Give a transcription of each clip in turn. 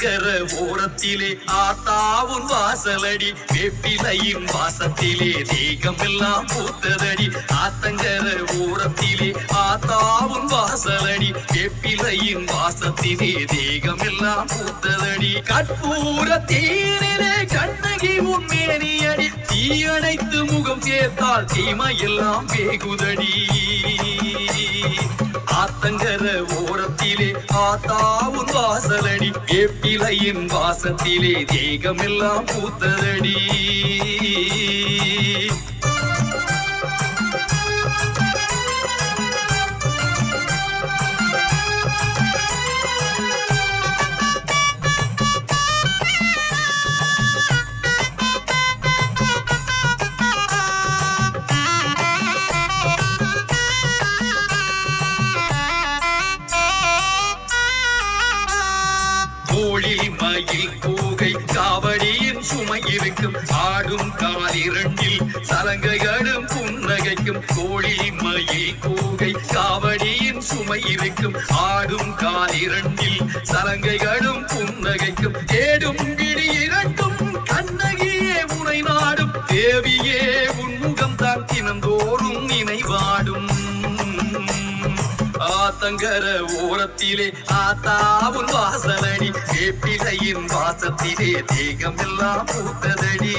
ஆத்தங்கர ஓரத்திலே ஆத்தாவும் வாசலடி வேப்பிலையின் வாசத்திலே தேகமெல்லாம் பூத்ததடி ஆத்தங்கர ஓரத்திலே ஆத்தாவும் வாசலடி வேப்பிலையின் வாசத்திலே தேகமெல்லாம் பூத்ததடி கற்பூர தீரிலே கண்ணகி உண்மேனியடி தீயணைத்து முகம் சேர்த்தால் தீமையெல்லாம் வேகுதடி ஆத்தங்கர ஓரத்திலே ஆத்தாவும் வாசலடி வேப்பிலையின் வாசத்திலே தேகமெல்லாம் பூத்ததடி மயில் கூகை காவடியின் சுமை இருக்கும் ஆடும் காலிரண்டில் சலங்கைகளும் புன்னகைக்கும் கோழி மயில் கூகை காவடியின் சுமை இருக்கும் ஆடும் காலிரண்டில் சலங்கைகளும் புன்னகைக்கும் தேடும் கிடி இரண்டும் கண்ணகியே முனை நாடும் தேவியே உன்முகம் தான் தினந்தோறும் நினைவாடும் ஆத்தங்கர ஓரத்திலே ஆத்தாவும் வாசலடி வேப்பிலையின் வாசத்திலே தேகமெல்லாம் பூத்ததடி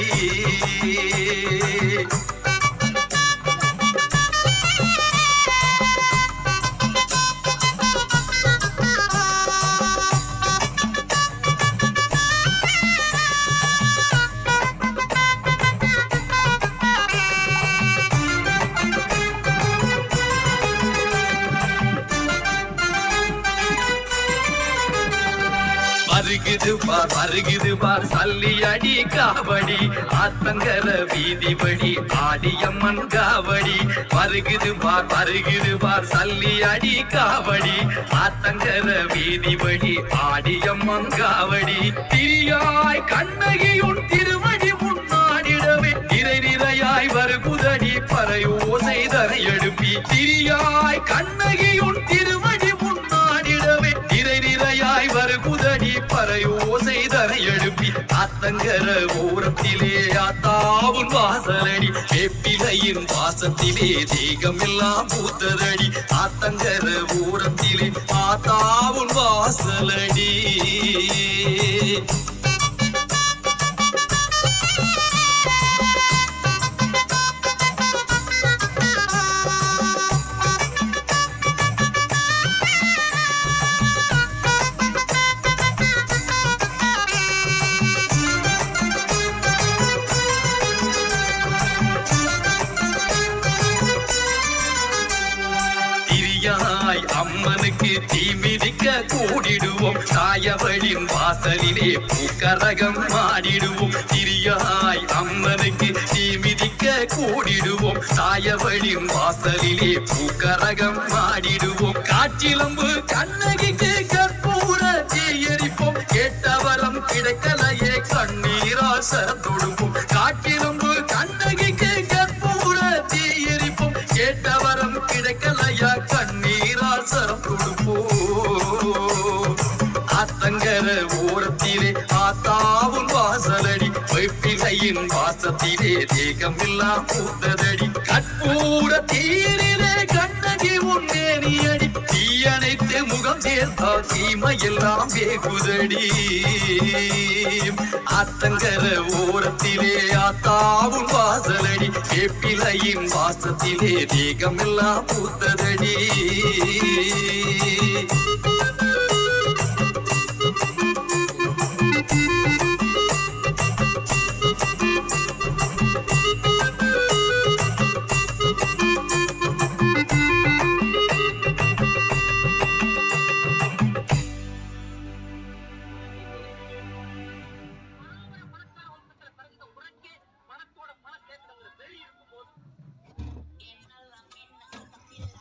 வருகுது பார் சல்லி அடி காவடி ஆத்தங்கர வீதிபடி ஆடியம்மன் காவடி வருகுது பார் சல்லி அடி காவடி ஆத்தங்கர வீதிபடி ஆடியம்மன் காவடி திரியாய் கண்ணகியுன் திருவடி முன்னாடிடவே நிறை நிறையாய் வருகுதடி பறையோசை தரை எழுப்பி திரியாய் கண்ணகியுன் திருவடி முன்னாடிடவே நிறை நிறையாய் வருகுதடி பறையோசை தரை எழுப்பி ஆத்தங்கர ஓரத்திலே ஆத்தாவும் வாசலடி வேப்பிலையின் வாசத்திலே தேகமெல்லாம் பூத்ததடி ஆத்தங்கர ஓரத்திலே ஆத்தாவும் வாசலடி அம்மனுக்கு தீமிதிக்க கூடிடுவோம் தாயவளின் வாசலிலே பூக்கரகம் மாடிடுவோம் திரியாய் அம்மனுக்கு தீமிதிக்க கூடிடுவோம் தாயவளின் வாசலிலே பூக்கரகம் மாடிடுவோம் காற்றிலம்பு கண்ணகிக்கு கற்பூர தீயரிப்போம் கேட்டவரம் கிடைக்கலையே கண்ணீரால் சரத்தொடுப்போம் காற்றிலம்பு கண்ணகிக்கு கற்பூர தீயரிப்போம் கேட்டவரம் கிடைக்கலையா கண்ணீரால் சரம் கொடுப்போ ஆத்தங்கர ஓரத்திலே ஆத்தாவும் வாசலடி வைப்பிலையின் வாசத்திலே தேகமெல்லாம் பூத்ததடி கற்பூர தீரிலே கண்ணகி உன்னேனியடி தீயணைத்து முகம் சேர்த்தா தீமையெல்லாம் வேகுதடி ஆத்தங்கர ஓரத்திலே ஆத்தாவும் வாசலடி வேப்பிலையின் வாசத்திலே தேகமெல்லாம் பூத்ததடி